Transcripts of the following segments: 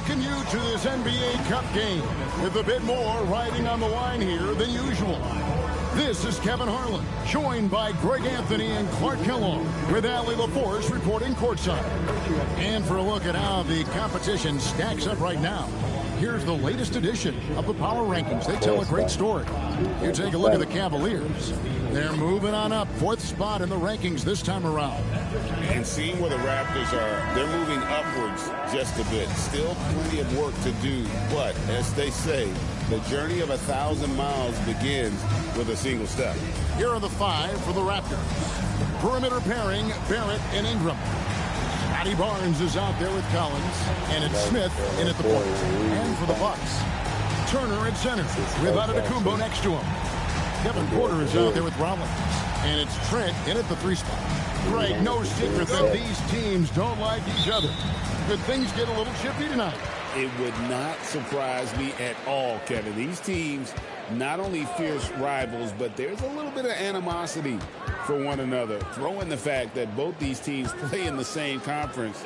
welcome you to this NBA Cup game with a bit more riding on the line here than usual. This is Kevin Harlan, joined by Greg Anthony and Clark Kellogg, with Allie LaForce reporting courtside. And for a look at how the competition stacks up right now, here's the latest edition of the Power Rankings. They tell a great story. You take a look at the Cavaliers. They're moving on up, 4th spot in the rankings this time around. And seeing where the Raptors are, they're moving upwards just a bit. Still plenty of work to do, but as they say, the journey of 1,000 miles begins with a single step. Here are the 5 for the Raptors. Perimeter pairing, Barrett and Ingram. Scotty Barnes is out there with Collins, and it's Smith in at the point. And for the Bucks, Turner at center with Antetokounmpo next to him. Kevin Porter is out there with Rollins, and it's Trent in at the 3 spot. Greg, no secret that these teams don't like each other. Could things get a little chippy tonight? It would not surprise me at all, Kevin. These teams not only fierce rivals, but there's a little bit of animosity for one another. Throw in the fact that both these teams play in the same conference.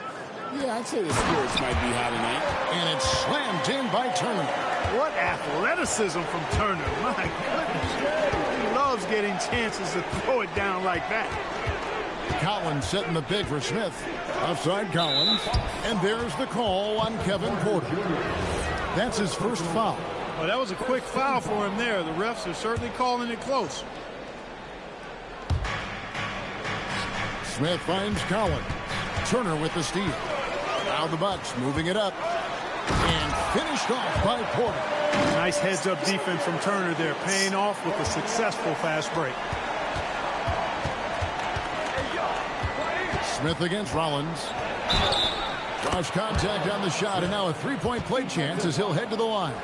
Yeah, I'd say the spirits might be high tonight. And it's slammed in by Turner. What athleticism from Turner. My goodness. He loves getting chances to throw it down like that. Collins setting the big for Smith. Offside Collins. And there's the call on Kevin Porter. That's his first foul. Well, that was a quick foul for him there. The refs are certainly calling it close. Smith finds Collins. Turner with the steal. Now the Bucks moving it up. And finished off by Porter. Nice heads-up defense from Turner there, paying off with a successful fast break. Smith against Rollins. Draws contact on the shot, and now a three-point play chance as he'll head to the line.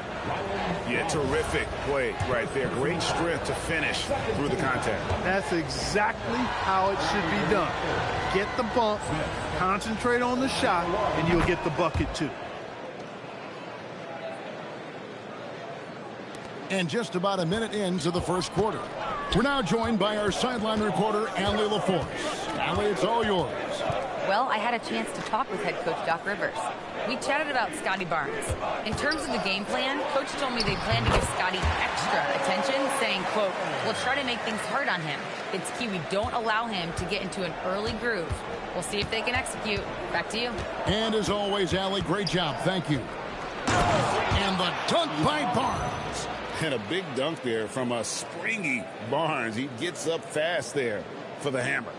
Yeah, terrific play right there. Great strength to finish through the contact. That's exactly how it should be done. Get the bump, concentrate on the shot, and you'll get the bucket too. And just about a minute into the first quarter. We're now joined by our sideline reporter, Allie LaForce. Allie, it's all yours. Well, I had a chance to talk with head coach Doc Rivers. We chatted about Scotty Barnes. In terms of the game plan, coach told me they plan to give Scotty extra attention, saying, quote, we'll try to make things hard on him. It's key we don't allow him to get into an early groove. We'll see if they can execute. Back to you. And as always, Allie, great job. Thank you. And the dunk by Barnes. And a big dunk there from a springy Barnes. He gets up fast there for the hammer.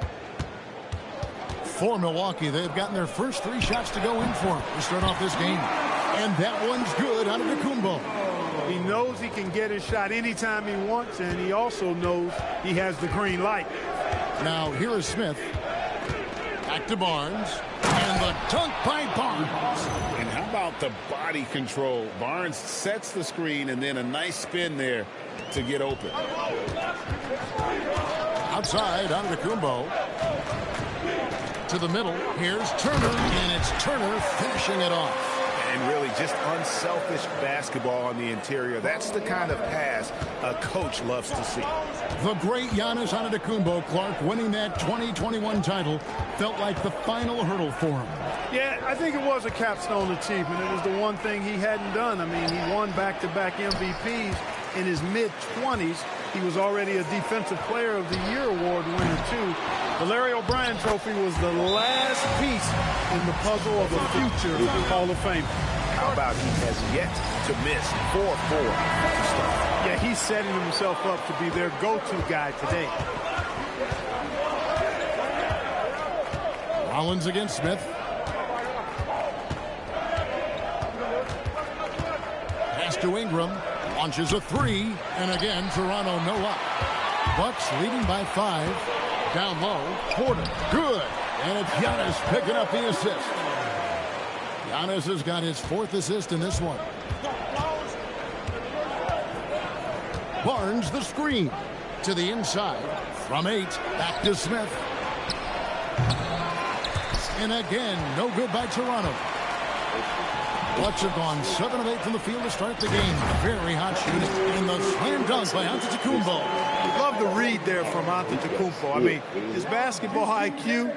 For Milwaukee, they've gotten their first 3 shots to go in for him to start off this game. And that one's good out of Antetokounmpo. He knows he can get his shot anytime he wants, and he also knows he has the green light. Now here is Smith. Back to Barnes. And the dunk by Barnes. And how about the body control? Barnes sets the screen and then a nice spin there to get open. Outside, Antetokounmpo. To the middle. Here's Turner, and it's Turner finishing it off. And really just unselfish basketball on the interior. That's the kind of pass a coach loves to see. The great Giannis Antetokounmpo, Clark, winning that 2021 title felt like the final hurdle for him. Yeah, I think it was a capstone achievement. It was the one thing he hadn't done. I mean, he won back-to-back MVPs in his mid-20s. He was already a Defensive Player of the Year award winner, too. The Larry O'Brien Trophy was the last piece in the puzzle of a future Hall of Fame. How about he has yet to miss 4-4 to start? Yeah, he's setting himself up to be their go-to guy today. Rollins against Smith. Pass to Ingram. Launches a 3. And again, Toronto no up. Bucks leading by 5. Down low, Porter, good. And it's Giannis picking up the assist. Giannis has got his 4th assist in this one. Barnes the screen. To the inside. From 8, back to Smith. And again, no good by Toronto. Bucks have gone 7 of 8 from the field to start the game. Very hot shooting. And the slam dunk by Antetokounmpo. Love the read there from Antetokounmpo. I mean, his basketball IQ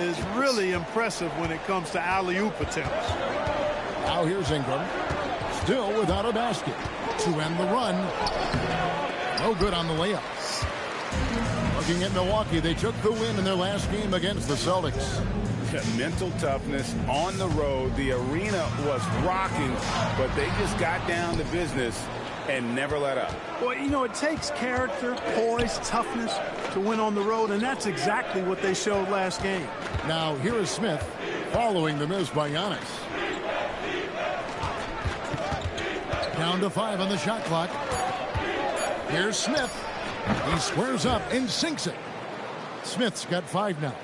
is really impressive when it comes to alley-oop attempts. Now here's Ingram. Still without a basket. To end the run. No good on the layups. Looking at Milwaukee, they took the win in their last game against the Celtics. Mental toughness on the road. The arena was rocking, but they just got down to business and never let up. Well, you know, it takes character, poise, toughness to win on the road, and that's exactly what they showed last game. Now, here is Smith following the miss by Giannis. Down to 5 on the shot clock. Here's Smith. He squares up and sinks it. Smith's got 5 now.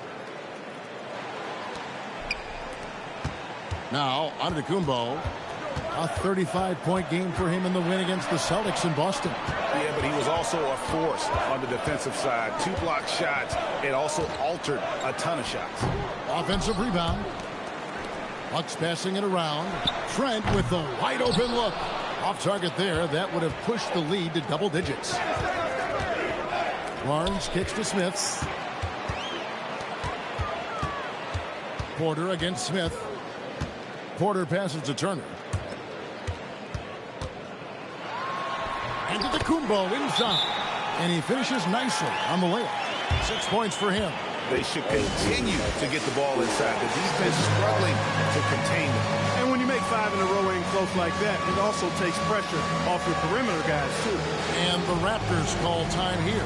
Now, Antetokounmpo. A 35-point game for him in the win against the Celtics in Boston. Yeah, but he was also a force on the defensive side. 2 blocked shots. It also altered a ton of shots. Offensive rebound. Bucks passing it around. Trent with the wide open look. Off target there. That would have pushed the lead to double digits. Barnes kicks to Smith. Porter against Smith. Porter passes to Turner. And to the Kumbo inside. And he finishes nicely on the layup. 6 points for him. They should continue to get the ball inside. The defense is struggling to contain them. And when you make 5 in a row in close like that, it also takes pressure off your perimeter guys, too. And the Raptors call time here.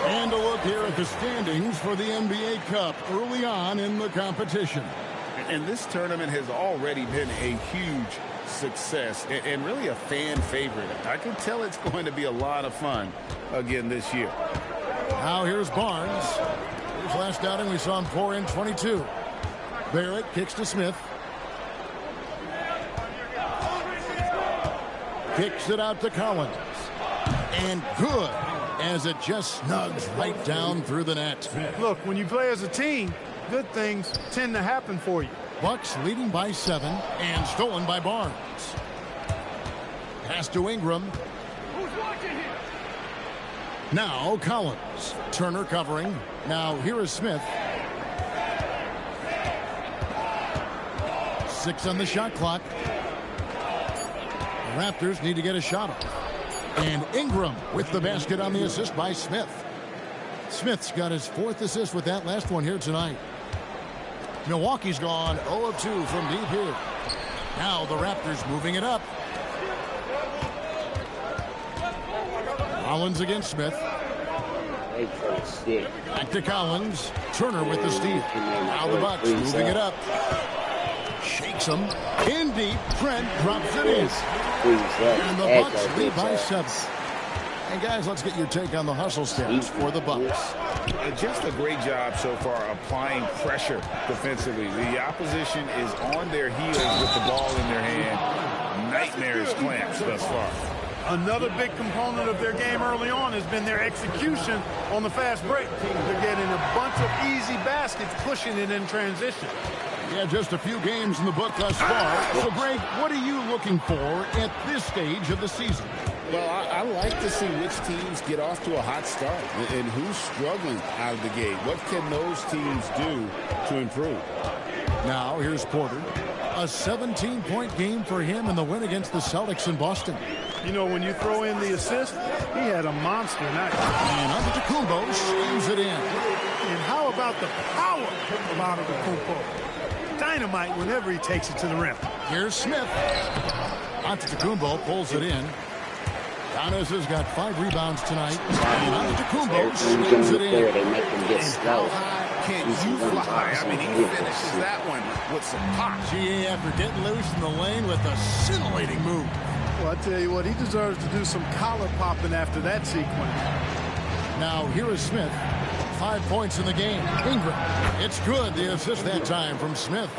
And a look here at the standings for the NBA Cup early on in the competition. And this tournament has already been a huge success and really a fan favorite. I can tell it's going to be a lot of fun again this year. Now here's Barnes. His last outing we saw him pour in 22. Barrett kicks to Smith. Kicks it out to Collins. And good, as it just snugs right down through the net. Look, when you play as a team, good things tend to happen for you. Bucks leading by 7 and stolen by Barnes. Pass to Ingram. Now Collins. Turner covering. Now here is Smith. 6 on the shot clock. The Raptors need to get a shot off. And Ingram with the basket on the assist by Smith. Smith's got his 4th assist with that last one here tonight. Milwaukee's gone 0 of 2 from deep here. Now the Raptors moving it up. Collins against Smith. Back to Collins. Turner with the steal. Now the Bucks moving it up. Shakes him. In deep. Trent drops it in. And the Bucks lead by 7. And guys, let's get your take on the hustle stats for the Bucks. Just a great job so far applying pressure defensively. The opposition is on their heels with the ball in their hand. Nightmares clamps thus far. Another big component of their game early on has been their execution on the fast break. They're getting a bunch of easy baskets, pushing it in transition. Yeah, just a few games in the book thus far. So, Greg, what are you looking for at this stage of the season? Well, I like to see which teams get off to a hot start and who's struggling out of the gate. What can those teams do to improve? Now, here's Porter. A 17-point game for him in the win against the Celtics in Boston. You know, when you throw in the assist, he had a monster night. And Antetokounmpo slams it in. And how about the power of Antetokounmpo? Dynamite whenever he takes it to the rim. Here's Smith. Antetokounmpo pulls it in. Giannis has got 5 rebounds tonight. And Antetokounmpo slams it in. And how high can you fly? I mean, he finishes that one with some pop. GA after getting loose in the lane with a scintillating move. Well, I tell you what, he deserves to do some collar popping after that sequence. Now, here is Smith. 5 points in the game. Ingram. It's good. The assist that time from Smith.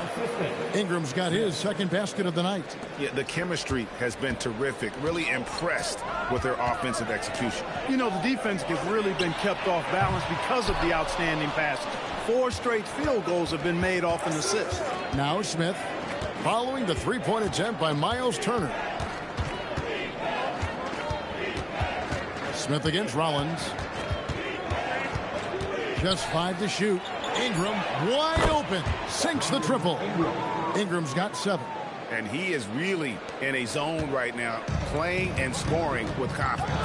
Ingram's got his 2nd basket of the night. Yeah, the chemistry has been terrific. Really impressed with their offensive execution. You know, the defense has really been kept off balance because of the outstanding passes. 4 straight field goals have been made off an assist. Now Smith, following the 3-point attempt by Miles Turner. Smith against Rollins. Just 5 to shoot. Ingram wide open. Sinks the triple. Ingram's got 7. And he is really in a zone right now, playing and scoring with confidence.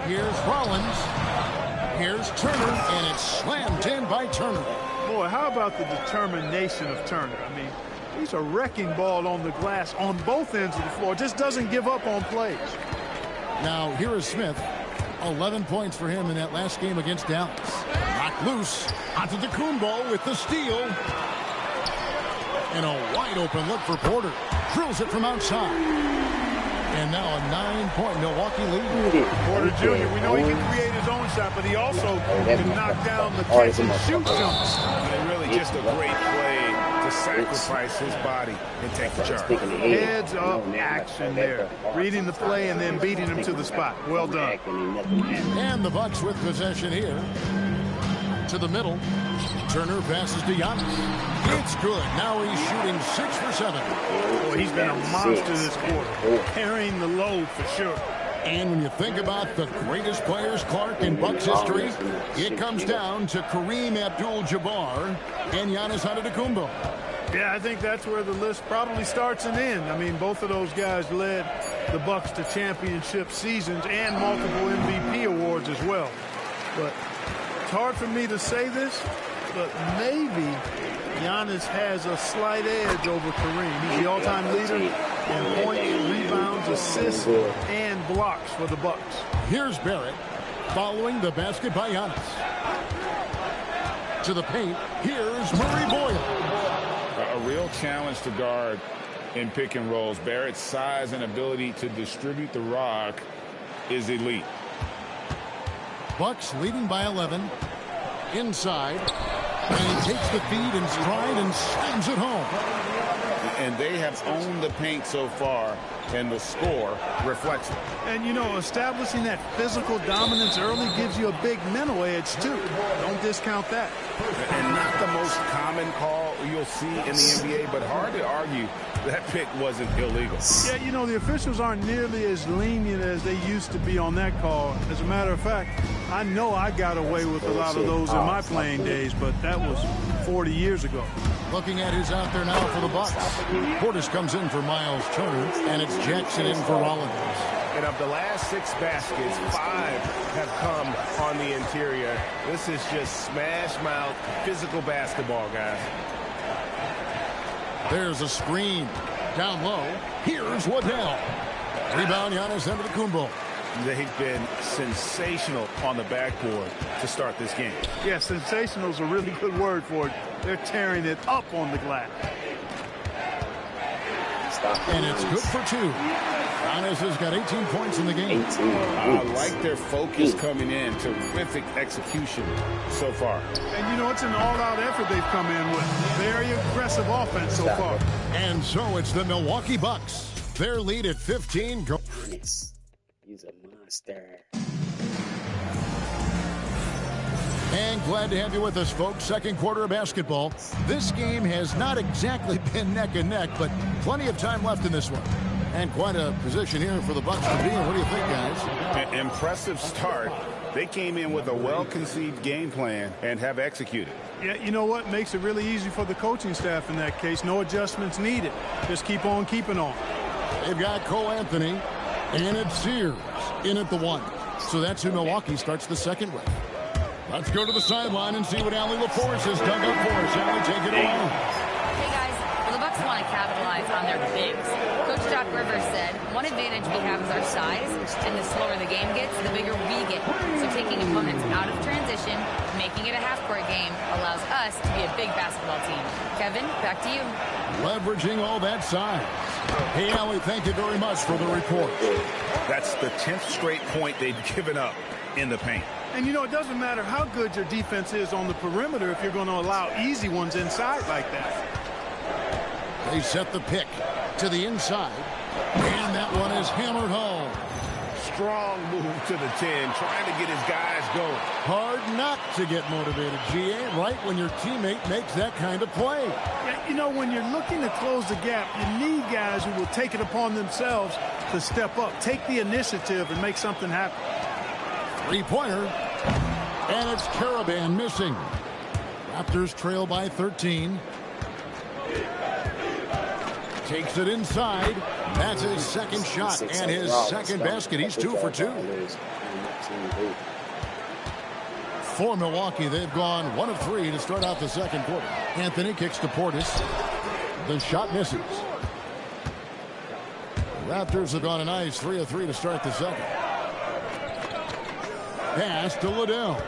Here's Rollins. Here's Turner, and it's slammed in by Turner. Boy, how about the determination of Turner? I mean, he's a wrecking ball on the glass on both ends of the floor. Just doesn't give up on plays. Now, here is Smith. 11 points for him in that last game against Dallas. Knocked loose. Onto Kumbo with the steal. And a wide open look for Porter. Drills it from outside. And now a 9-point Milwaukee lead. Porter Jr., we know he can create his own shot, but he also can knock down the catch and shoot jumps. And really just a great play to sacrifice his body and take the charge. Heads up action there. Reading the play and then beating him to the spot. Well done. And the Bucks with possession here. To the middle. Turner passes to Giannis. It's good. Now he's shooting 6 for 7. Boy, he's been a monster this quarter. Carrying the load for sure. And when you think about the greatest players, Clark, in Bucks history, it comes down to Kareem Abdul-Jabbar and Giannis Antetokounmpo. Yeah, I think that's where the list probably starts and ends. I mean, both of those guys led the Bucks to championship seasons and multiple MVP awards as well. But it's hard for me to say this, but maybe Giannis has a slight edge over Kareem. He's the all-time leader in points, rebounds, assists, and blocks for the Bucks. Here's Barrett following the basket by Giannis. To the paint, here's Murray Boyle. A real challenge to guard in pick and rolls. Barrett's size and ability to distribute the rock is elite. Bucks leading by 11. Inside. And he takes the feed in stride and slams it home. And they have owned the paint so far, and the score reflects it. And, you know, establishing that physical dominance early gives you a big mental edge, too. Don't discount that. And not the most common call you'll see in the NBA, but hard to argue that pick wasn't illegal. Yeah, you know, the officials aren't nearly as lenient as they used to be on that call. As a matter of fact, I know I got away with a lot of those in my playing days, but that was 40 years ago. Looking at who's out there now for the Bucks. Portis comes in for Miles Turner, and it's Jackson in for Rollins. And of the last 6 baskets, 5 have come on the interior. This is just smash-mouth physical basketball, guys. There's a screen. Down low. Here's Waddell. Rebound, Giannis Antetokounmpo. They've been sensational on the backboard to start this game. Yeah, sensational is a really good word for it. They're tearing it up on the glass. And it's good for 2. Giannis has got 18 points in the game. I like their focus coming in. Terrific execution so far. And, you know, it's an all-out effort they've come in with. Very aggressive offense so far. And so it's the Milwaukee Bucks. Their lead at 15. He's a monster. And glad to have you with us, folks. Second quarter of basketball. This game has not exactly been neck and neck, but plenty of time left in this one. And quite a position here for the Bucks to be in. What do you think, guys? An impressive start. They came in with a well-conceived game plan and have executed. Yeah, you know what? Makes it really easy for the coaching staff in that case. No adjustments needed. Just keep on keeping on. They've got Cole Anthony, and it's Sears in at the 1. So that's who Milwaukee starts the second with. Let's go to the sideline and see what Allie LaForce has dug up for us. Allie, take it away. Hey, guys. Well, the Bucks want to capitalize on their bigs. Coach Doc Rivers said, one advantage we have is our size, and the slower the game gets, the bigger we get. So taking opponents out of transition, making it a half-court game, allows us to be a big basketball team. Kevin, back to you. Leveraging all that size. Hey, Allie, thank you very much for the report. That's the 10th straight point they've given up in the paint. And, you know, it doesn't matter how good your defense is on the perimeter if you're going to allow easy ones inside like that. They set the pick to the inside, and that one is hammered home. Strong move to the 10, trying to get his guys going. Hard not to get motivated, GA, right when your teammate makes that kind of play. Yeah, you know, when you're looking to close the gap, you need guys who will take it upon themselves to step up, take the initiative, and make something happen. Three-pointer. And it's Caravan missing. Raptors trail by 13. Takes it inside. That's his second shot and his second basket. He's 2 for 2. For Milwaukee, they've gone 1 of 3 to start out the second quarter. Anthony kicks to Portis. The shot misses. Raptors have gone a nice 3 of 3 to start the second. Pass to Liddell.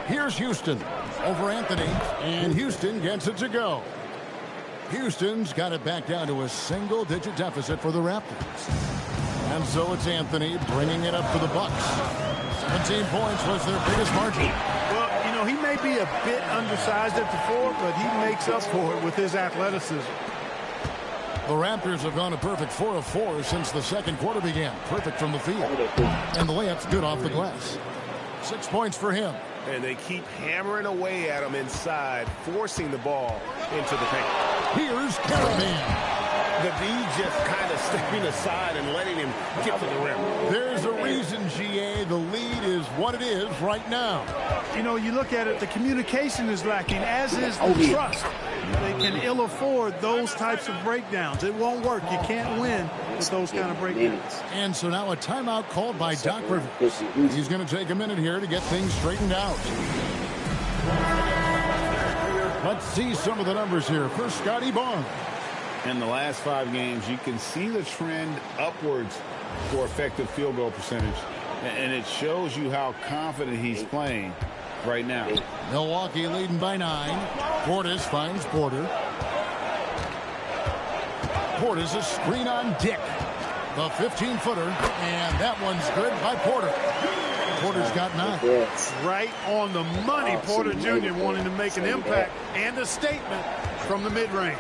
Here's Houston over Anthony, and Houston gets it to go. Houston's got it back down to a single-digit deficit for the Raptors. And so it's Anthony bringing it up for the Bucks. 17 points was their biggest margin. Well, you know, he may be a bit undersized at the 4, but he makes up for it with his athleticism. The Raptors have gone a perfect 4 of 4 since the second quarter began. Perfect from the field. And the layup's good off the glass. 6 points for him. And they keep hammering away at him inside, forcing the ball into the paint. Here's Caravan. The D just kind of stepping aside and letting him get to the rim. There's a reason, GA, the lead is what it is right now. You know, you look at it, the communication is lacking, as is the trust. They can ill afford those types of breakdowns. It won't work. You can't win with those kind of breakdowns. And so now a timeout called by Doc Rivers. He's going to take a minute here to get things straightened out. Let's see some of the numbers here for Scotty Barnes. In the last 5 games, you can see the trend upwards for effective field goal percentage. And it shows you how confident he's playing right now. Milwaukee leading by 9. Portis finds Porter. Portis a screen on Dick. The 15-footer. And that one's good by Porter. Porter's got 9. Right on the money. Porter Jr. wanting to make an impact and a statement from the mid-range.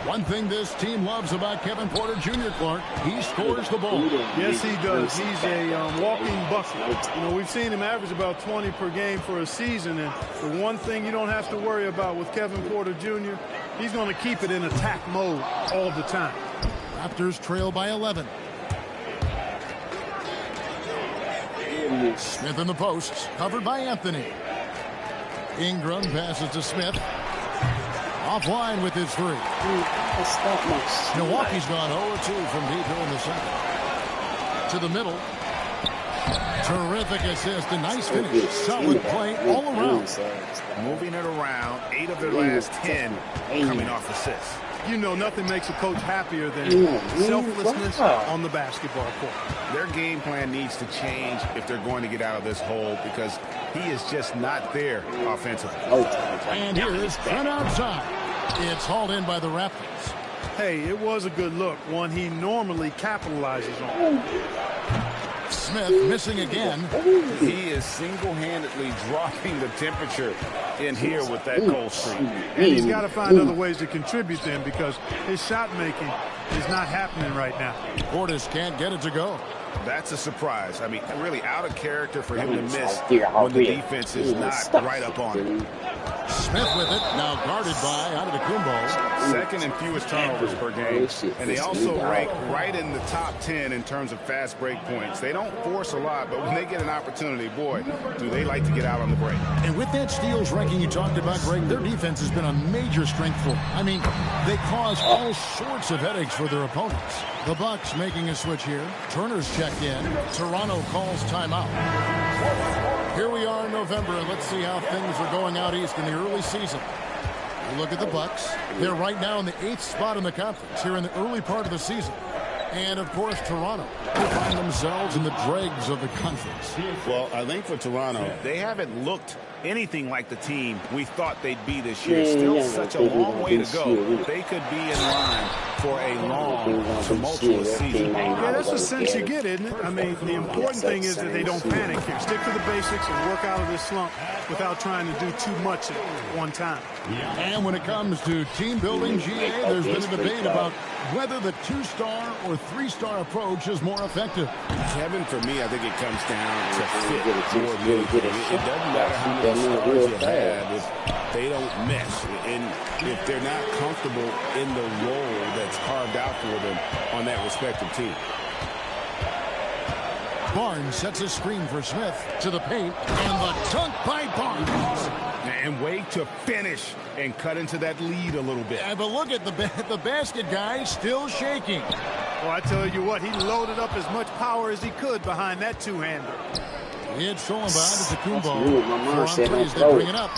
One thing this team loves about Kevin Porter Jr., Clark, he scores the ball. Yes, he does. He's a walking bucket. You know, we've seen him average about 20 per game for a season, and the one thing you don't have to worry about with Kevin Porter Jr., he's going to keep it in attack mode all the time. Raptors trail by 11. Smith in the posts, covered by Anthony. Ingram passes to Smith. Offline with his 3. Milwaukee's gone 0-2 from deep here in the second. To the middle. Terrific assist. A nice finish. Solid play all around. Moving it around. 8 of their last 10 coming off assists. You know, nothing makes a coach happier than selflessness on the basketball court. Their game plan needs to change if they're going to get out of this hole, because he is just not there offensively. And here is Trent outside. It's hauled in by the Raptors. Hey, it was a good look, one he normally capitalizes on. Smith missing again. He is single-handedly dropping the temperature in here with that cold streak. And he's got to find other ways to contribute then, because his shot making is not happening right now. Portis can't get it to go. That's a surprise. I mean, really out of character for him to miss when the defense is not right up on him. Smith with it, now guarded by Antetokounmpo. Second and fewest turnovers per game. And they also rank right in the top 10 in terms of fast break points. They don't force a lot, but when they get an opportunity, boy, do they like to get out on the break. And with that steals ranking you talked about, Greg, their defense has been a major strength for them. I mean, they cause all sorts of headaches for their opponents. The Bucks making a switch here. Turner's checked in. Toronto calls timeout. Here we are in November, and let's see how things are going out east in the early season. You look at the Bucks. They're right now in the 8th spot in the conference here in the early part of the season. And, of course, Toronto. They find themselves in the dregs of the conference. Well, I think for Toronto, they haven't looked anything like the team we thought they'd be this year. Still such a long way to go. They could be in line for a long, tumultuous season. Yeah, that's the sense you get, isn't it? I mean, the important thing is that they don't panic here. Stick to the basics and work out of this slump without trying to do too much at one time. And when it comes to team building, GA, there's been a debate about whether the 2-star or 3-star approach is more effective. Kevin, for me, I think it comes down to fit more than anything. It doesn't matter how many best stars you have if they don't mesh and if they're not comfortable in the role that's carved out for them on that respective team. Barnes sets a screen for Smith to the paint, and the dunk by Barnes. And way to finish and cut into that lead a little bit. Yeah, but look at the basket guy still shaking. Well, I tell you what, he loaded up as much power as he could behind that two-hander. It's stolen by Antetokounmpo. 4 on 3 as they bring it up.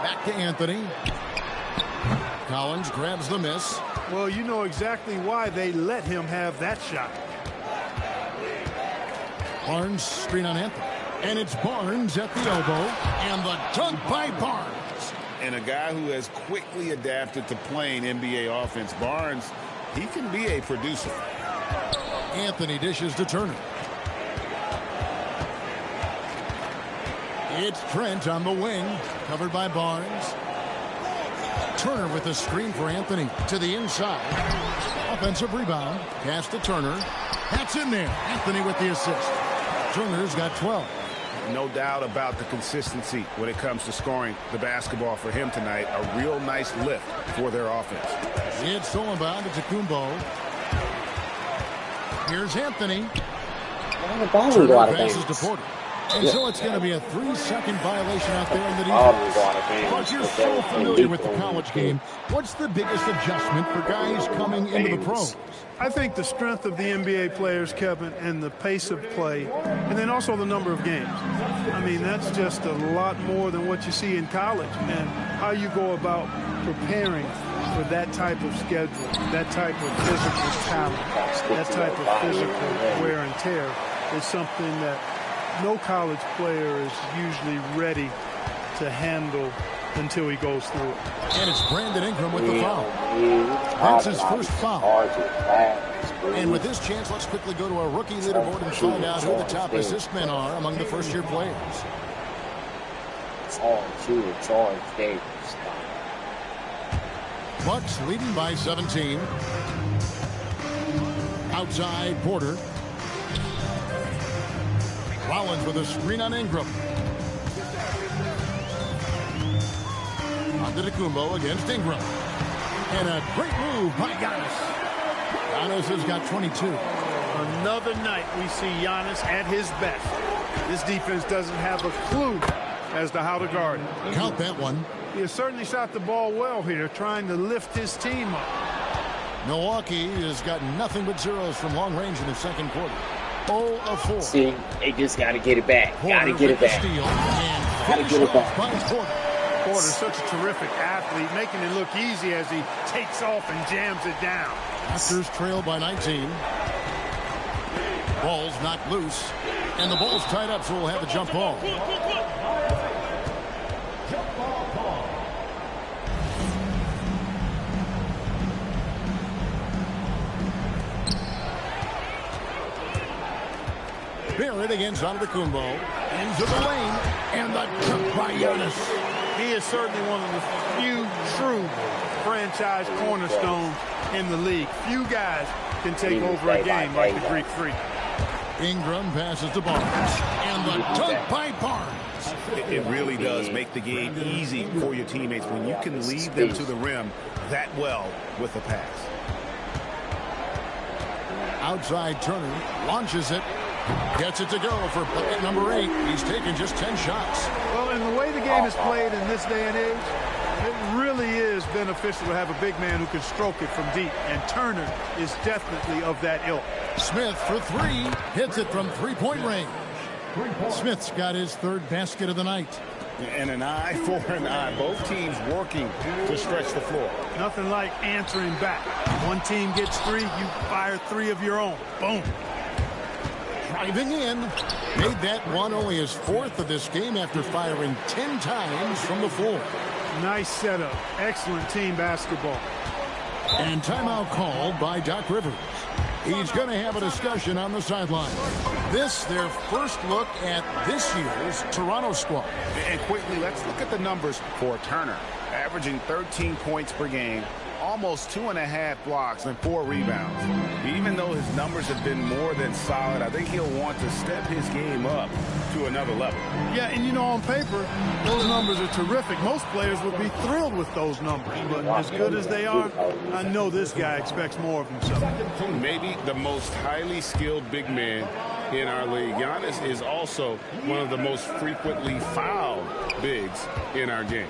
Back to Anthony. Collins grabs the miss. Well, you know exactly why they let him have that shot. Barnes screen on Anthony. And it's Barnes at the elbow. And the dunk by Barnes. And a guy who has quickly adapted to playing NBA offense, Barnes, he can be a producer. Anthony dishes to Turner. It's Trent on the wing, covered by Barnes. Turner with a screen for Anthony to the inside. Offensive rebound. Pass to Turner. That's in there. Anthony with the assist. Turner's got 12. No doubt about the consistency when it comes to scoring the basketball for him tonight. A real nice lift for their offense. It's stolen by Antetokounmpo. Here's Anthony. Turner passes to Porter. And so it's going to be a 3-second violation out there in the defense. But you're so familiar with the college game. What's the biggest adjustment for guys coming into the pros? I think the strength of the NBA players, Kevin, and the pace of play, and then also the number of games. I mean, that's just a lot more than what you see in college. And how you go about preparing for that type of schedule, that type of physical talent, that type of physical wear and tear is something that no college player is usually ready to handle until he goes through it. And it's Brandon Ingram with the foul. That's his first foul. And with this chance, let's quickly go to our rookie leaderboard and find out who the top assist men are among the first-year players. Bucks leading by 17. Outside, Porter. Rollins with a screen on Ingram. Antetokounmpo against Ingram. And a great move by Giannis. Giannis has got 22. Another night we see Giannis at his best. This defense doesn't have a clue as to how to guard it. Count that one. He has certainly shot the ball well here, trying to lift his team up. Milwaukee has got nothing but zeros from long range in the second quarter. 0 of 4. See, they just got to get it back. Got to get it back. Got to get it back. Porter's such a terrific athlete, making it look easy as he takes off and jams it down. Raptors trail by 19. Ball's knocked loose. And the ball's tied up, so we'll have a jump ball. Barrett against Antetokounmpo. Into the lane. And the dunk by Giannis. He is certainly one of the few true franchise cornerstones in the league. Few guys can take over a game like the Greek Freak. Ingram passes to Barnes. And the dunk by Barnes. It really does make the game easy for your teammates when you can lead them to the rim that well with a pass. Outside Turner launches it. Gets it to go for bucket number 8. He's taken just 10 shots. Well, in the way the game is played in this day and age, it really is beneficial to have a big man who can stroke it from deep. And Turner is definitely of that ilk. Smith for 3. Hits it from three-point range. Smith's got his third basket of the night. And an eye for an eye. Both teams working to stretch the floor. Nothing like answering back. One team gets 3, you fire 3 of your own. Boom. Driving in. Made that one only his 4th of this game after firing 10 times from the floor. Nice setup. Excellent team basketball. And timeout called by Doc Rivers. He's going to have a discussion on the sideline. This, their first look at this year's Toronto squad. And quickly, let's look at the numbers for Turner. Averaging 13 points per game, almost 2.5 blocks and 4 rebounds. Even though his numbers have been more than solid, I think he'll want to step his game up to another level. Yeah, and you know, on paper, those numbers are terrific. Most players would be thrilled with those numbers, but as good as they are, I know this guy expects more of himself. Maybe the most highly skilled big man in our league. Giannis is also one of the most frequently fouled bigs in our game.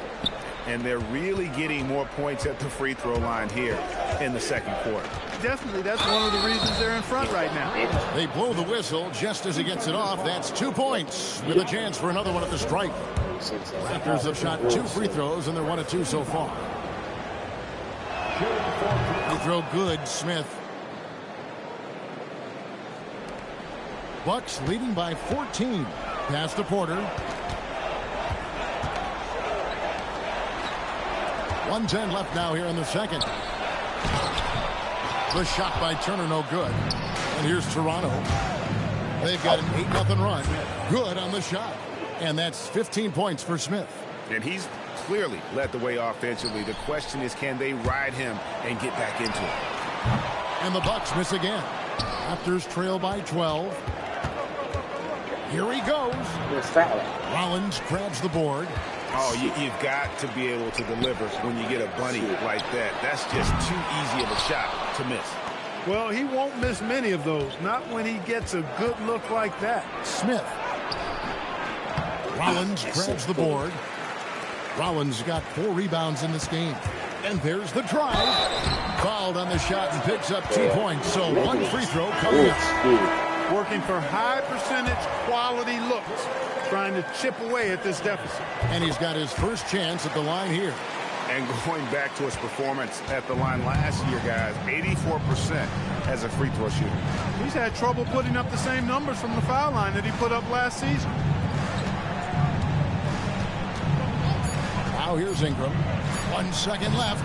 And they're really getting more points at the free throw line here in the second quarter. Definitely, that's one of the reasons they're in front right now. They blow the whistle just as he gets it off. That's 2 points with a chance for another one at the strike. Raptors have shot 2 free throws, and they're 1 of 2 so far. Free throw good, Smith. Bucks leading by 14. Pass to Porter. 1:10 left now here in the second. The shot by Turner, no good. And here's Toronto. They've got an 8-0 run. Good on the shot. And that's 15 points for Smith. And he's clearly led the way offensively. The question is, can they ride him and get back into it? And the Bucks miss again. Raptors trail by 12. Here he goes. Rollins grabs the board. Oh, you've got to be able to deliver when you get a bunny like that. That's just too easy of a shot to miss. Well, he won't miss many of those. Not when he gets a good look like that. Smith. Rollins grabs the board. Rollins got 4 rebounds in this game. And there's the drive. Fouled on the shot and picks up 2 points. So 1 free throw coming up. Working for high percentage quality looks. Trying to chip away at this deficit. And he's got his first chance at the line here. And going back to his performance at the line last year, guys, 84% as a free throw shooter. He's had trouble putting up the same numbers from the foul line that he put up last season. Now here's Ingram. 1 second left.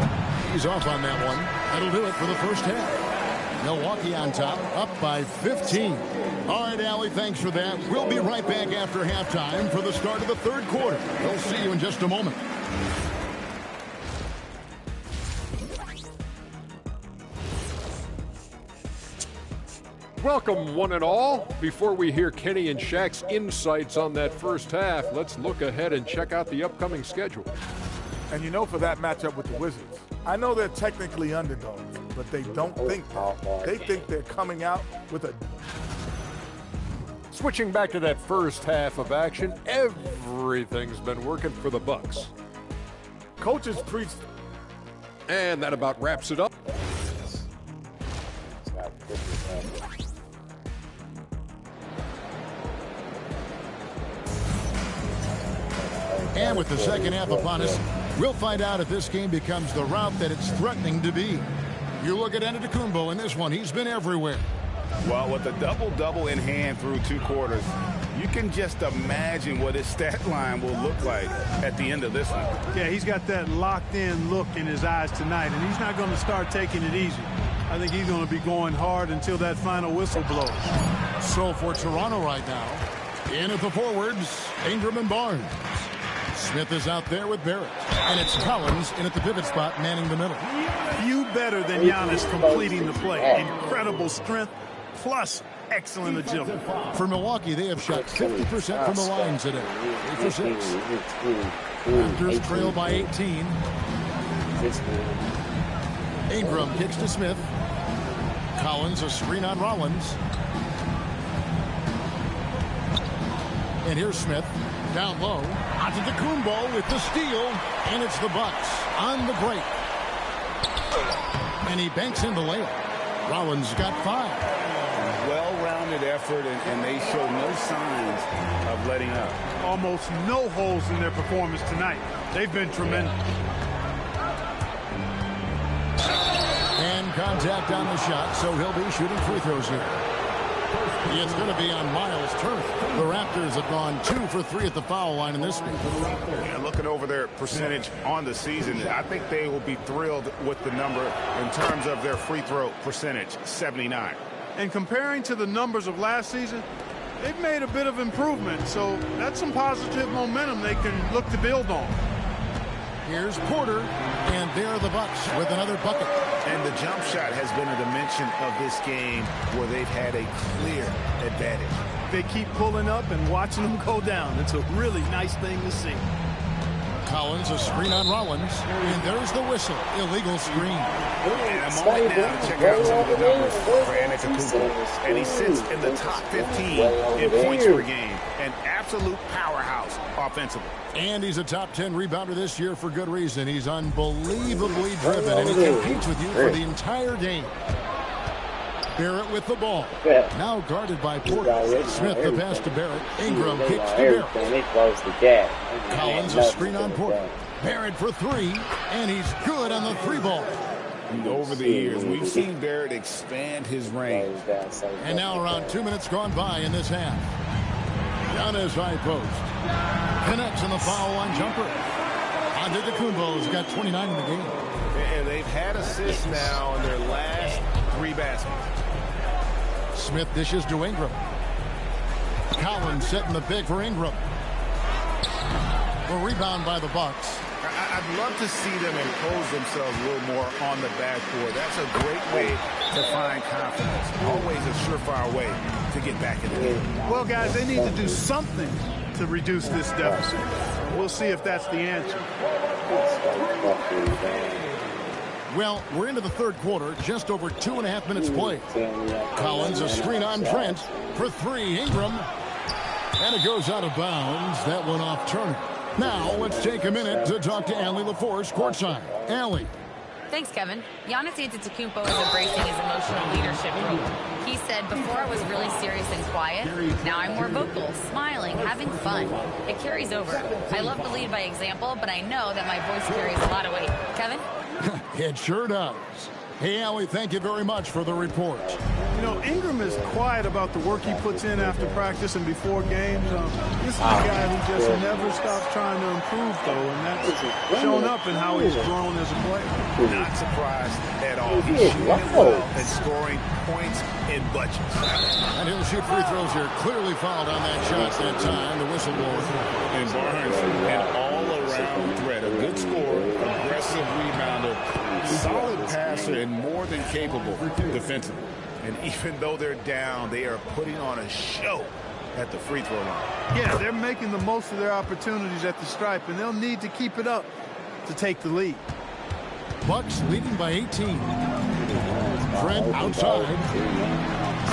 He's off on that one. That'll do it for the first half. Milwaukee on top, up by 15. All right, Allie, thanks for that. We'll be right back after halftime for the start of the third quarter. We'll see you in just a moment. Welcome, one and all. Before we hear Kenny and Shaq's insights on that first half, let's look ahead and check out the upcoming schedule. And you know, for that matchup with the Wizards, I know they're technically underdogs, but they don't think that. They think they're coming out with a... Switching back to that first half of action, everything's been working for the Bucks. Coaches preached. And that about wraps it up. And with the second half upon us, we'll find out if this game becomes the route that it's threatening to be. You look at Antetokounmpo in this one. He's been everywhere. Well, with a double-double in hand through 2 quarters, you can just imagine what his stat line will look like at the end of this one. Yeah, he's got that locked-in look in his eyes tonight, and he's not going to start taking it easy. I think he's going to be going hard until that final whistle blows. So for Toronto right now, in at the forwards, Ingram and Barnes. Smith is out there with Barrett. And it's Collins in at the pivot spot, manning the middle. Few better than Giannis completing the play. Incredible strength, plus excellent agility. For Milwaukee, they have shot 50% from the line today. 8 for 6. Raptors trail by 18. Ingram kicks to Smith. Collins, a screen on Rollins. And here's Smith. Down low. Antetokounmpo with the steal. And it's the Bucks on the break. And he banks in the layup. Rollins got 5. Well-rounded effort, and they show no signs of letting up. Almost no holes in their performance tonight. They've been tremendous. And contact on the shot, so he'll be shooting free throws here. It's going to be on Miles Turner. The Raptors have gone 2 for 3 at the foul line in this one. Yeah, looking over their percentage on the season, I think they will be thrilled with the number in terms of their free throw percentage, 79. And comparing to the numbers of last season, they've made a bit of improvement. So that's some positive momentum they can look to build on. Here's Porter, and there are the Bucks with another bucket. And the jump shot has been a dimension of this game where they've had a clear advantage. They keep pulling up and watching them go down. It's a really nice thing to see. Collins, a screen on Rollins, and there's the whistle. Illegal screen. And a moment now to check out some of the numbers for Antetokounmpo. And he sits in the top 15 in points per game. An absolute powerhouse offensively. And he's a top 10 rebounder this year for good reason. He's unbelievably driven, and he competes with you for the entire game. Barrett with the ball. Now guarded by Porter. Smith the pass to Barrett. Ingram kicks to Barrett. Collins a screen on Porter. Barrett for three, and he's good on the three ball. Over the years, we've seen Barrett expand his range. And now around 2 minutes gone by in this half. Down his high post. Connects on the foul line jumper. Antetokounmpo's got 29 in the game. And they've had assists now in their last 3 baskets. Smith dishes to Ingram. Collins setting the pick for Ingram. The rebound by the Bucks. I'd love to see them impose themselves a little more on the backboard. That's a great way to find confidence. Always a surefire way to get back in the game. Well, guys, they need to do something to reduce this deficit. We'll see if that's the answer. Well, we're into the third quarter, just over 2.5 minutes played. Collins a screen on Trent for three. Ingram. And it goes out of bounds. That one off Turner. Now, let's take a minute to talk to Allie LaForce courtside. Allie. Thanks, Kevin. Giannis Antetokounmpo is embracing his emotional leadership role. He said, before I was really serious and quiet, now I'm more vocal, smiling, having fun. It carries over. I love to lead by example, but I know that my voice carries a lot of weight. Kevin? It sure does. Hey, Allie, thank you very much for the report. You know, Ingram is quiet about the work he puts in after practice and before games. This is a guy who just never stops trying to improve, though, and that's shown up in how he's grown as a player. Not surprised at all. He's shooting well and scoring points in bunches. And he'll shoot free throws here. Clearly fouled on that shot that time. The whistle blows. And Barnes, an all-around threat. A good scorer, aggressive rebounder, solid passer, and more than capable defensively. And even though they're down, they are putting on a show at the free throw line. Yeah, they're making the most of their opportunities at the stripe, and they'll need to keep it up to take the lead. Bucks leading by 18. Trent outside.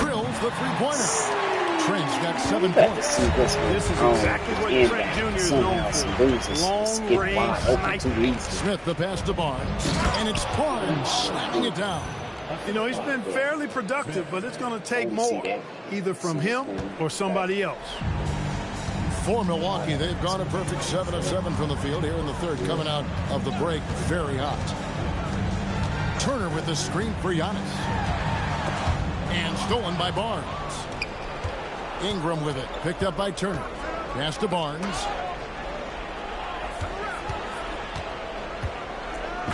Drills the three-pointer. Trent's got 7 points. This is exactly what Trent Jr. is known for. Long-range sniping. Smith the pass to Barnes. And it's Barnes slamming it down. You know, he's been fairly productive, but it's going to take more, either from him or somebody else. For Milwaukee, they've gone a perfect 7 of 7 from the field here in the third, coming out of the break very hot. Turner with the screen for Giannis. And stolen by Barnes. Ingram with it, picked up by Turner. Pass to Barnes.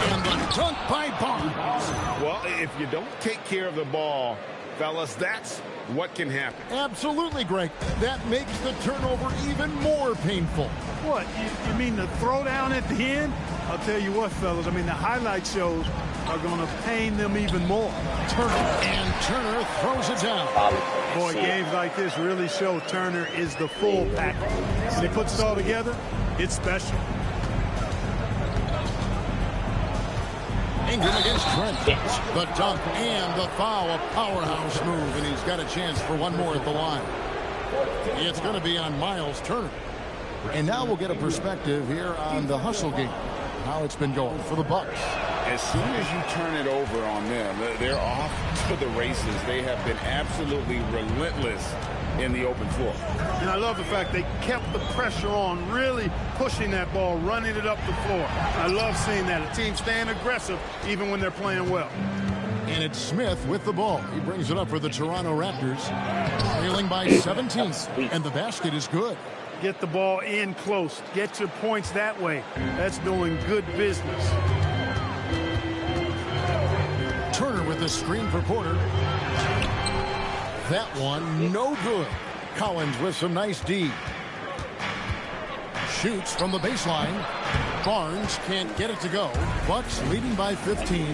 And the dunk by Barnes. Well, if you don't take care of the ball, fellas, that's what can happen. Absolutely, Greg. That makes the turnover even more painful. What, you mean the throwdown at the end? I'll tell you what, fellas, I mean, the highlight shows are going to pain them even more. Turner, and Turner throws it down. Boy, games like this really show Turner is the full package. When he puts it all together, it's special. Ingram against Trent. The dunk and the foul, a powerhouse move, and he's got a chance for one more at the line. It's going to be on Miles Turner. And now we'll get a perspective here on the hustle game, how it's been going for the Bucks. As soon as you turn it over on them, they're off to the races. They have been absolutely relentless in the open floor. And I love the fact they kept the pressure on, really pushing that ball, running it up the floor. I love seeing that. A team staying aggressive even when they're playing well. And it's Smith with the ball. He brings it up for the Toronto Raptors. Trailing by 17. And the basket is good. Get the ball in close. Get your points that way. That's doing good business. Turner with the screen for Porter. That one, no good. Collins with some nice D. Shoots from the baseline. Barnes can't get it to go. Bucks leading by 15.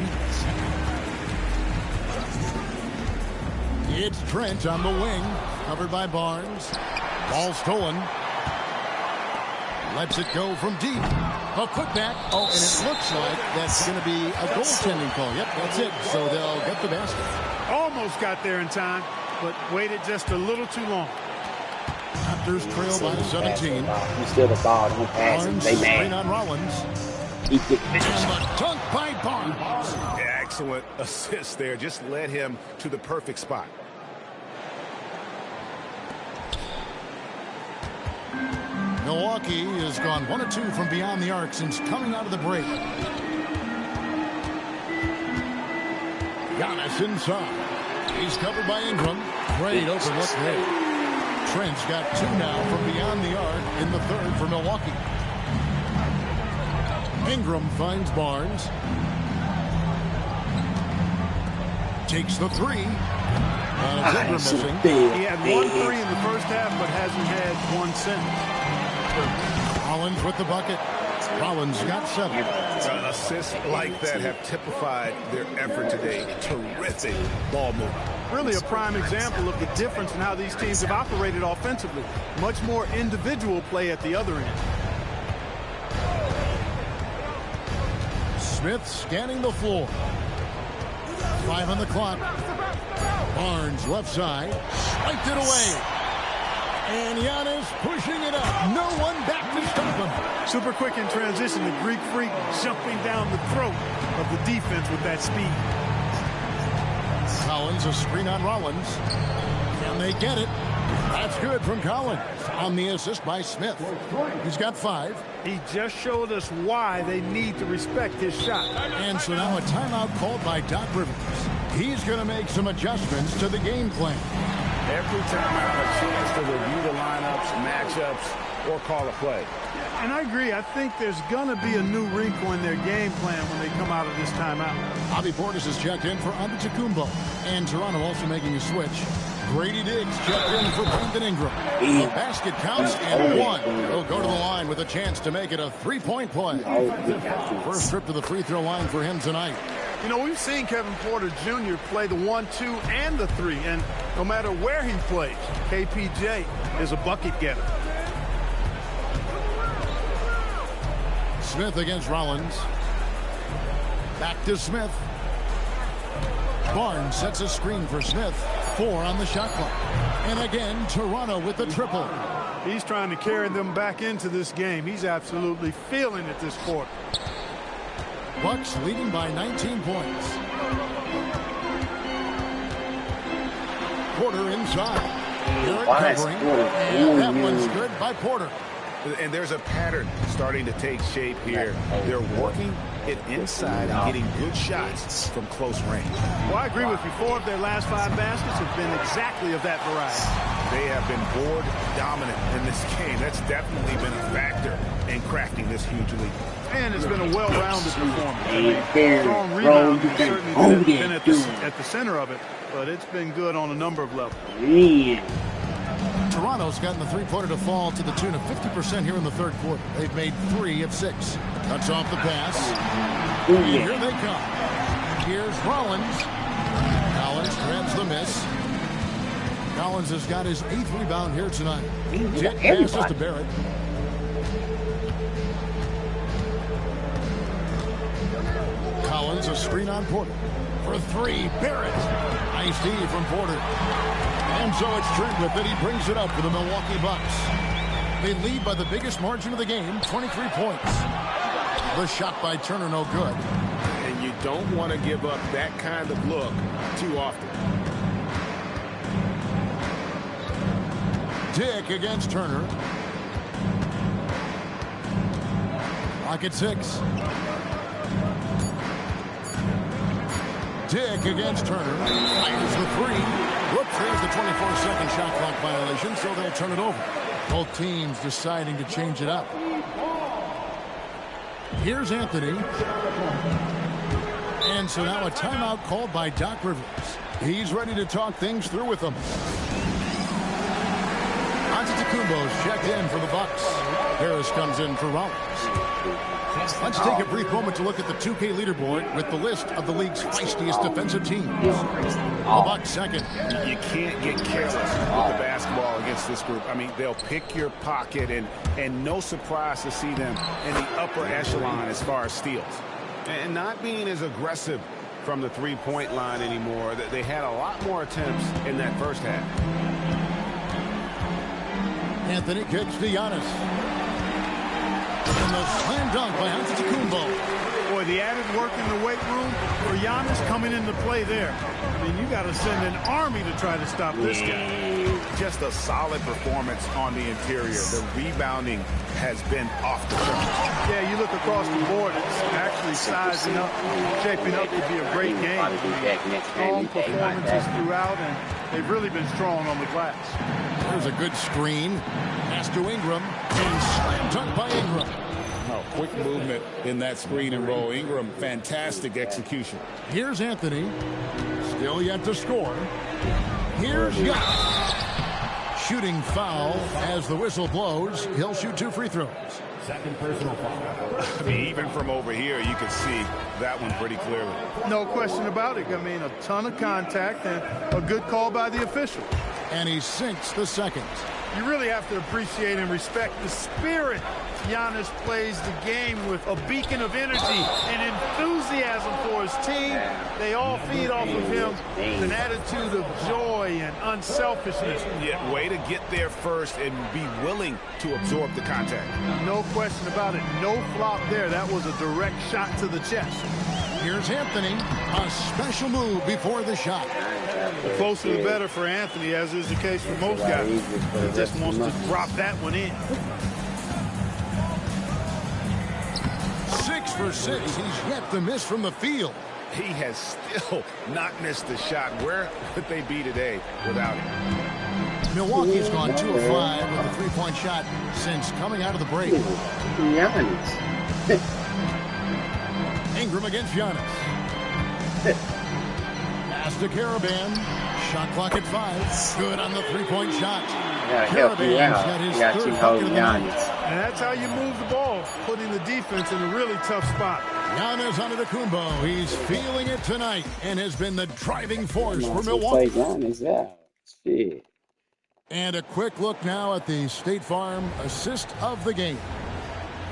It's Trent on the wing, covered by Barnes. Ball stolen. Lets it go from deep. A putback. Oh, and it looks like that's going to be a goaltending call. Yep, that's it. So they'll get the basket. Almost got there in time, but waited just a little too long. Raptors trail by 17. He's still the ball. Don't pass him. Barnes They screen mad. on Rollins. He get And the dunk by Barnes. Excellent assist there. Just led him to the perfect spot. Milwaukee has gone 1 of 2 from beyond the arc since coming out of the break. Giannis inside. He's covered by Ingram. Great open look there. Trent's got 2 now from beyond the arc in the third for Milwaukee. Ingram finds Barnes. Takes the 3. And it's Ingram missing. He had 1 3 in the first half, but hasn't had 1 since. Rollins with the bucket. Rollins got 7. Assists like that have typified their effort today. Terrific ball movement. Really a prime example of the difference in how these teams have operated offensively. Much more individual play at the other end. Smith scanning the floor. 5 on the clock. Barnes left side. Swiped it away. And Giannis pushing it up. No one back to stop him. Super quick in transition. The Greek freak jumping down the throat of the defense with that speed. Collins, a screen on Rollins. Can they get it? That's good from Collins on the assist by Smith. He's got 5. He just showed us why they need to respect his shot. And so now a timeout called by Doc Rivers. He's going to make some adjustments to the game plan. Every timeout, a chance to review the lineups, matchups, or call a play. And I agree. I think there's going to be a new wrinkle in their game plan when they come out of this timeout. Bobby Portis has checked in for Antetokounmpo. And Toronto also making a switch. Brady Diggs checked in for Brandon Ingram. The basket counts and 1. He'll go to the line with a chance to make it a 3-point play. First trip to the free throw line for him tonight. You know, we've seen Kevin Porter Jr. play the 1, 2, and the 3. And no matter where he plays, KPJ is a bucket getter. Smith against Rollins. Back to Smith. Barnes sets a screen for Smith. 4 on the shot clock. And again, Toronto with the triple. He's trying to carry them back into this game. He's absolutely feeling it this quarter. Bucks leading by 19 points. Porter inside. Good covering. And that one's good by Porter. And there's a pattern starting to take shape here. They're working it inside and getting good shots from close range. Well, I agree with you. 4 of their last 5 baskets have been exactly of that variety. They have been board dominant in this game. That's definitely been a factor in crafting this huge lead. And it's been a well-rounded performance. Strong rebound has certainly been at the center of it, but it's been good on a number of levels. Toronto's gotten the three-pointer to fall to the tune of 50% here in the third quarter. They've made 3 of 6. Cuts off the pass. And here they come. Here's Rollins. Collins grabs the miss. Collins has got his 8th rebound here tonight. Jet passes to Barrett. Collins, a screen on Porter. For 3, Barrett. Nice D from Porter. And so it's Trent with it. He brings it up for the Milwaukee Bucks. They lead by the biggest margin of the game, 23 points. The shot by Turner, no good. And you don't want to give up that kind of look too often. Dick against Turner. Clock at 6. Dick against Turner. Fires the 3. Whoops, there's the 24-second shot clock violation, so they'll turn it over. Both teams deciding to change it up. Here's Anthony. And so now a timeout called by Doc Rivers. He's ready to talk things through with them. Antetokounmpo's checked in for the Bucks. Harris comes in for Rollins. Let's take a brief moment to look at the 2K leaderboard with the list of the league's feistiest defensive teams. The Bucks second. You can't get careless with the basketball against this group. I mean, they'll pick your pocket, and no surprise to see them in the upper echelon as far as steals. And not being as aggressive from the three-point line anymore. They had a lot more attempts in that first half. Anthony kicks to Giannis. And the slam dunk by Antetokounmpo. Boy, the added work in the weight room for Giannis coming into play there. I mean, you got to send an army to try to stop this guy. Just a solid performance on the interior. The rebounding has been off the chart. Yeah, you look across the board, it's actually sizing up, shaping up to be a great game. Strong performances throughout, and they've really been strong on the glass. There's a good screen. Pass to Ingram, and slam dunk by Ingram. Oh, quick movement in that screen and roll. Ingram, fantastic execution. Here's Anthony. Still yet to score. Here's Giannis. Shooting foul as the whistle blows. He'll shoot 2 free throws. Second personal foul. I mean, even from over here, you can see that one pretty clearly. No question about it. I mean, a ton of contact and a good call by the official. And he sinks the second. You really have to appreciate and respect the spirit Giannis plays the game with, a beacon of energy and enthusiasm for his team. They all feed off of him with an attitude of joy and unselfishness. Yeah, way to get there first and be willing to absorb the contact. No question about it. No flop there. That was a direct shot to the chest. Here's Anthony. A special move before the shot. The closer the better for Anthony, as is the case for most guys. He just wants to drop that one in. 6 for 6. He's yet to miss from the field. He has still not missed the shot. Where would they be today without him? Milwaukee's gone 2 of 5 with a three-point shot since coming out of the break. Ingram against Giannis. Pass to Caravan. Shot clock at 5. Good on the three-point shot. Caravan's got his third bucket of the night. And that's how you move the ball, putting the defense in a really tough spot. Giannis Antetokounmpo. He's feeling it tonight and has been the driving force for Milwaukee. And a quick look now at the State Farm assist of the game.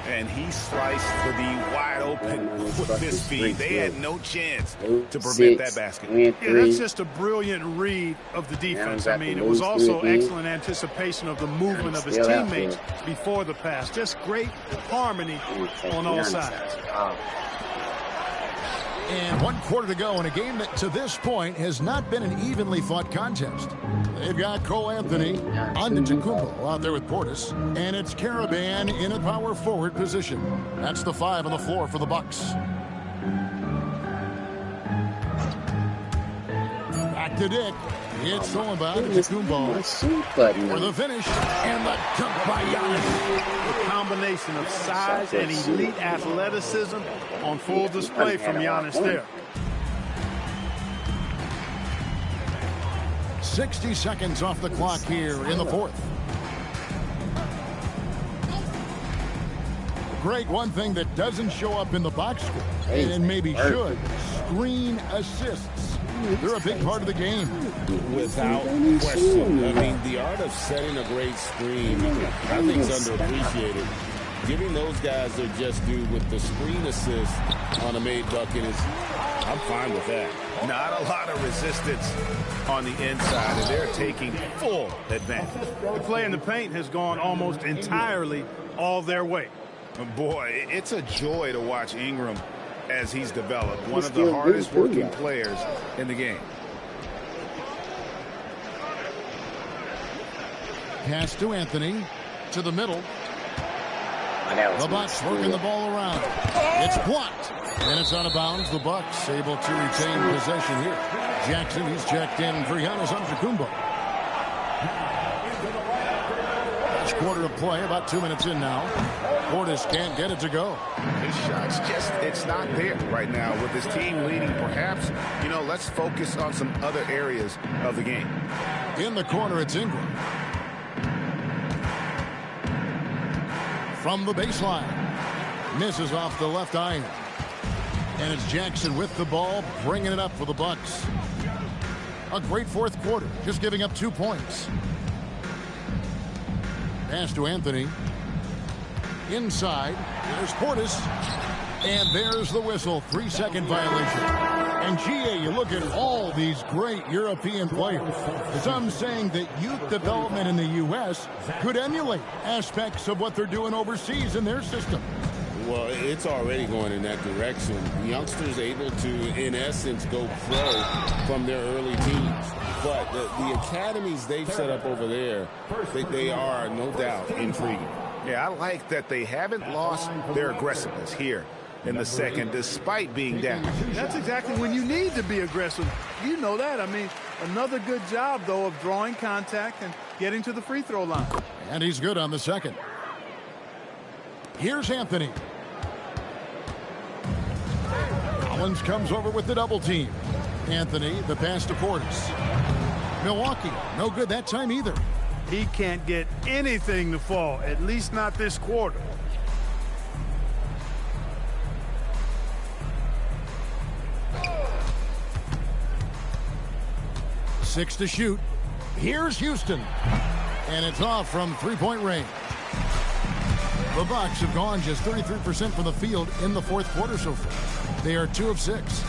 And he sliced for the wide open with his feet. They had no chance to prevent that basket. Yeah, that's just a brilliant read of the defense. I mean, it was also excellent anticipation of the movement of his teammates before the pass. Just great harmony on all sides. And 1 quarter to go in a game that to this point has not been an evenly fought contest. They've got Cole Anthony, Antetokounmpo out there with Portis, and it's Caravan in a power forward position. That's the 5 on the floor for the Bucks. Back to Dick. It's all about Antetokounmpo for the finish, and the dunk by Giannis. A combination of size and elite athleticism on full display from Giannis there. 60 seconds off the clock here in the fourth. Greg, one thing that doesn't show up in the box score, and maybe should, screen assists. They're a big part of the game. Without question. I mean, the art of setting a great screen, I think, is underappreciated. Giving those guys their just due with the screen assist on a made bucket is, I'm fine with that. Not a lot of resistance on the inside, and they're taking full advantage. The play in the paint has gone almost entirely all their way. Boy, it's a joy to watch Ingram as he's developed. One of the hardest working players in the game. Pass to Anthony, to the middle. The Bucks working the ball around. It's blocked. And it's out of bounds. The Bucks able to retain possession here. Jackson, he's checked in for Giannis Antetokounmpo. Last quarter of play, about 2 minutes in now. Portis can't get it to go. His shot's just, it's not there right now with his team leading. Perhaps, you know, let's focus on some other areas of the game. In the corner, it's Ingram. From the baseline. Misses off the left iron. And it's Jackson with the ball, bringing it up for the Bucks. A great fourth quarter, just giving up 2 points. Pass to Anthony. Inside, there's Portis. And there's the whistle, 3-second violation. And GA, you look at all these great European players. Some saying that youth development in the U.S. could emulate aspects of what they're doing overseas in their system. Well, it's already going in that direction. Youngsters able to, in essence, go pro from their early teens. But the academies they've set up over there, they are, no doubt, intriguing. Yeah, I like that they haven't lost their aggressiveness here in the second, despite being down. That's exactly when you need to be aggressive. You know that. I mean, another good job, though, of drawing contact and getting to the free throw line. And he's good on the second. Here's Anthony. Collins comes over with the double team. Anthony, the pass to Portis. Milwaukee, no good that time either. He can't get anything to fall, at least not this quarter. Six to shoot. Here's Houston. And it's off from three-point range. The Bucks have gone just 33% from the field in the fourth quarter so far. They are 2 of 6.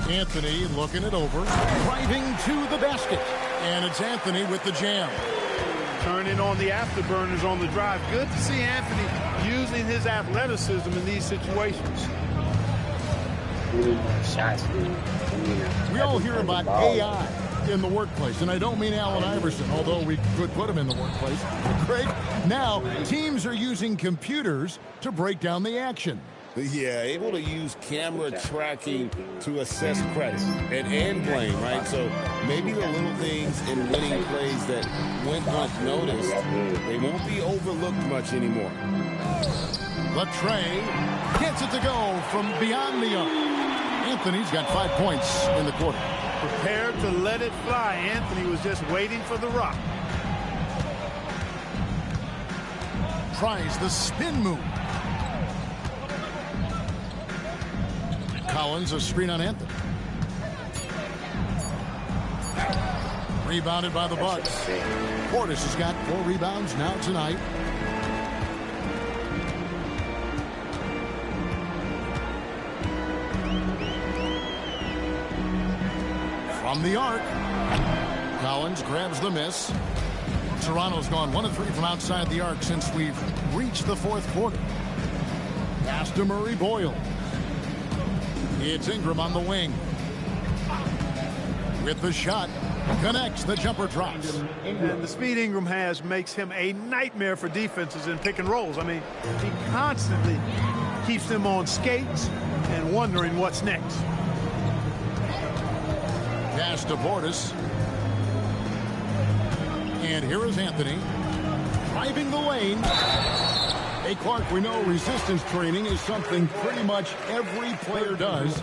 Anthony looking it over. Driving to the basket. And it's Anthony with the jam. Turning on the afterburners on the drive. Good to see Anthony using his athleticism in these situations. We all hear about AI in the workplace, and I don't mean Allen Iverson, although we could put him in the workplace. Great. Now, teams are using computers to break down the action. Yeah, able to use camera tracking to assess credit and blame, right? So maybe the little things in winning plays that went unnoticed, they won't be overlooked much anymore. Latrey gets it to go from beyond the arc. Anthony's got 5 points in the quarter. Prepared to let it fly. Anthony was just waiting for the rock. Tries the spin move. Collins, a screen on Anthony. Rebounded by the Bucks. Portis has got 4 rebounds now tonight. From the arc. Collins grabs the miss. Toronto's gone 1 of 3 from outside the arc since we've reached the fourth quarter. Pass to Murray Boyle. It's Ingram on the wing. With the shot. Connects. The jumper drops. And the speed Ingram has makes him a nightmare for defenses in pick and rolls. I mean, he constantly keeps them on skates and wondering what's next. Pass to Portis. And here is Anthony. Driving the lane. Hey, Clark, we know resistance training is something pretty much every player does. Is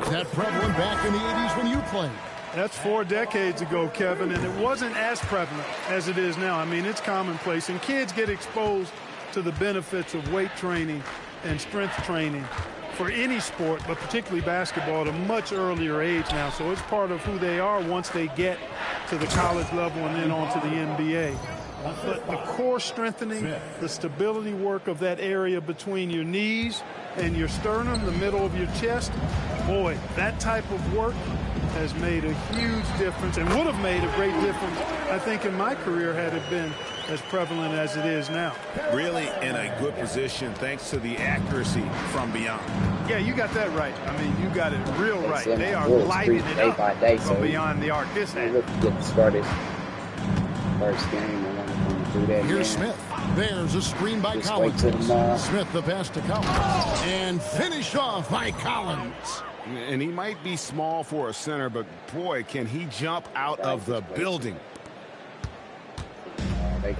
that prevalent back in the 80s when you played? That's 4 decades ago, Kevin, and it wasn't as prevalent as it is now. I mean, it's commonplace, and kids get exposed to the benefits of weight training and strength training for any sport, but particularly basketball, at a much earlier age now. So it's part of who they are once they get to the college level and then on to the NBA. But the core strengthening, the stability work of that area between your knees and your sternum, the middle of your chest, boy, that type of work has made a huge difference and would have made a great difference, I think, in my career had it been as prevalent as it is now. Really in a good position thanks to the accuracy from beyond. Yeah, you got that right. I mean, you got it real right. They are lighting it up from beyond the arc. This half. Started first game. Here's Smith. There's a screen by Collins. Smith the pass to Collins. And finished off by Collins. And he might be small for a center, but boy, can he jump out of the building.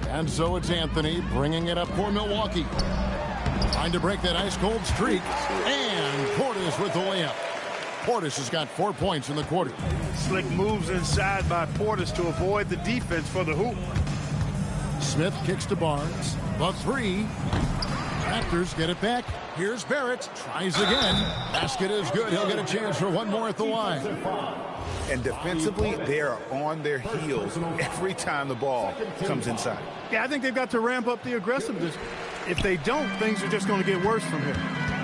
And so it's Anthony bringing it up for Milwaukee. Trying to break that ice-cold streak. And Portis with the layup. Portis has got 4 points in the quarter. Slick moves inside by Portis to avoid the defense for the hoop. Smith kicks to Barnes. The three. Raptors get it back. Here's Barrett. Tries again. Basket is good. He'll get a chance for one more at the line. And defensively, they are on their heels every time the ball comes inside. Yeah, I think they've got to ramp up the aggressiveness. If they don't, things are just going to get worse from here.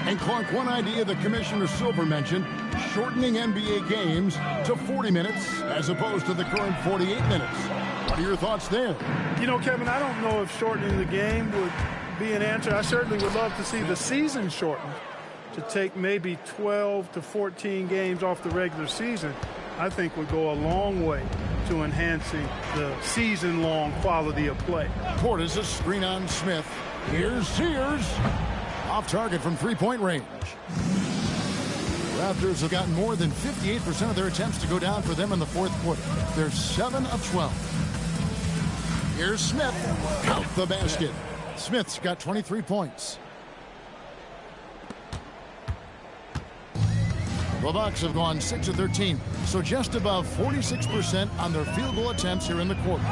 And Clark, one idea that Commissioner Silver mentioned, shortening NBA games to 40 minutes as opposed to the current 48 minutes. What are your thoughts there? You know, Kevin, I don't know if shortening the game would be an answer. I certainly would love to see the season shortened to take maybe 12 to 14 games off the regular season. I think would go a long way to enhancing the season-long quality of play. Portis a screen on Smith. Here's Sears. Off target from three-point range. Raptors have gotten more than 58% of their attempts to go down for them in the fourth quarter. They're 7 of 12. Here's Smith. Count the basket. Smith's got 23 points. The Bucks have gone 6 of 13, so just above 46% on their field goal attempts here in the quarter.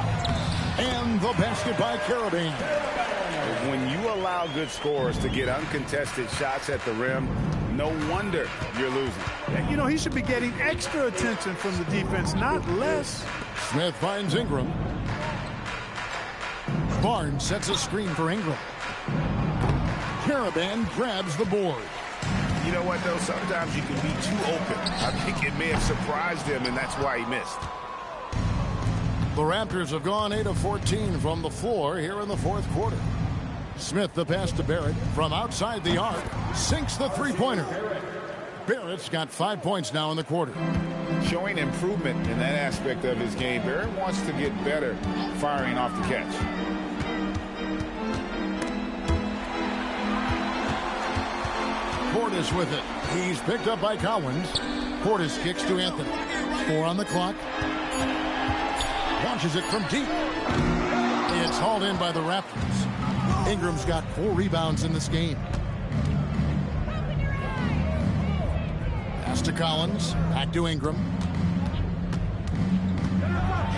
And the basket by Carabin. When you allow good scorers to get uncontested shots at the rim, no wonder you're losing. You know, he should be getting extra attention from the defense, not less. Smith finds Ingram. Barnes sets a screen for Ingram. Carabin grabs the board. You know what, though? Sometimes you can be too open. I think it may have surprised him, and that's why he missed. The Raptors have gone 8 of 14 from the floor here in the fourth quarter. Smith the pass to Barrett from outside the arc. Sinks the three-pointer. Barrett's got 5 points now in the quarter. Showing improvement in that aspect of his game. Barrett wants to get better firing off the catch. Portis with it. He's picked up by Collins. Portis kicks to Anthony. 4 on the clock. Launches it from deep. It's hauled in by the Raptors. Ingram's got 4 rebounds in this game. Pass to Collins. Back to Ingram.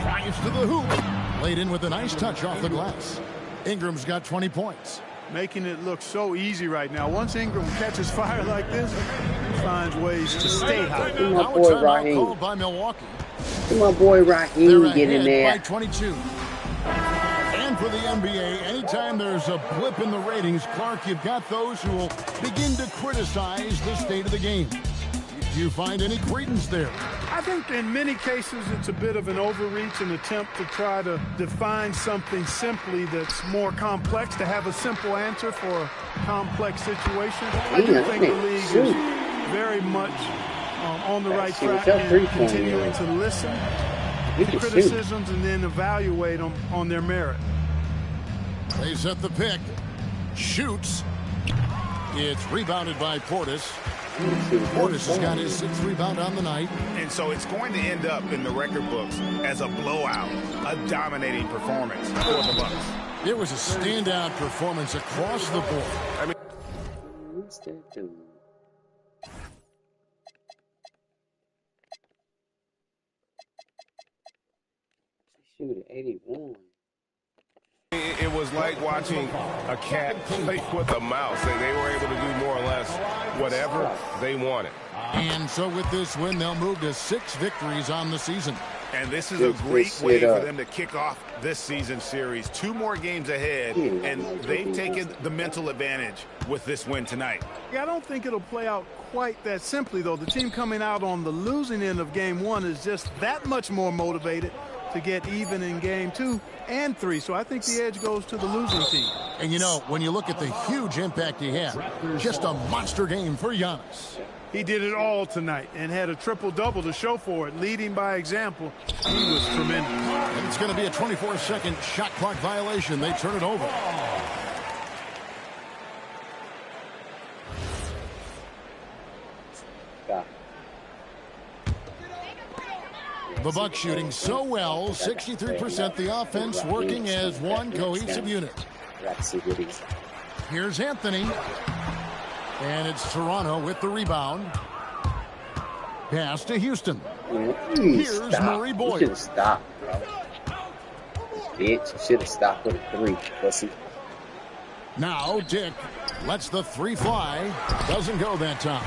Tries to the hoop. Laid in with a nice touch off the glass. Ingram's got 20 points. Making it look so easy right now. Once Ingram catches fire like this, he finds ways to stay high. Now a timeout called by Milwaukee. My boy Raheem get in there. By 22. And for the NBA, anytime there's a blip in the ratings, Clark, you've got those who will begin to criticize the state of the game. Do you find any credence there? I think in many cases it's a bit of an overreach, an attempt to try to define something simply that's more complex, to have a simple answer for a complex situation. I do think the league is very much on the right track and continuing to listen to criticisms and then evaluate them on their merit. They set the pick. Shoots. It's rebounded by Portis. Portis has got his 6th rebound on the night. And so it's going to end up in the record books as a blowout, a dominating performance for the Bucks. It was a standout performance across the board. I mean, shoot, 81. It was like watching a cat play with a mouse. They were able to do more or less whatever they wanted. And so with this win, they'll move to 6 victories on the season. And this is a great way for them to kick off this season series. 2 more games ahead, and they've taken the mental advantage with this win tonight. I don't think it'll play out quite that simply, though. The team coming out on the losing end of game 1 is just that much more motivated to get even in game 2 and 3. So I think the edge goes to the losing team. And, you know, when you look at the huge impact he had, just a monster game for Giannis. He did it all tonight and had a triple-double to show for it, leading by example. He was tremendous. And it's going to be a 24-second shot clock violation. They turn it over. The Bucks shooting so well, 63%. The offense working as one cohesive unit. Here's Anthony. And it's Toronto with the rebound. Pass to Houston. Here's Murray Boyd. Bitch, should have stopped with a 3. Pussy. Now Dick lets the 3 fly. Doesn't go that time.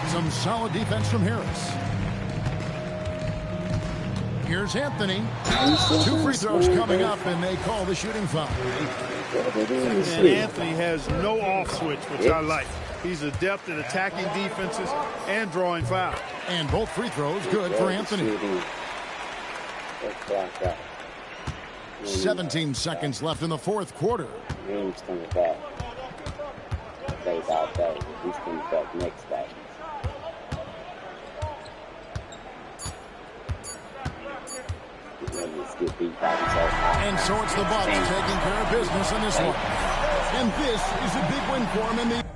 Some solid defense from Harris. Here's Anthony. 2 free throws coming up, and they call the shooting foul. And Anthony has no off switch, which I like. He's adept at attacking defenses and drawing fouls. And both free throws good for Anthony. 17 seconds left in the 4th quarter. He's coming back. Say about that. He's coming back next day. And so it's the Bucks taking care of business in this one. And this is a big win for him in the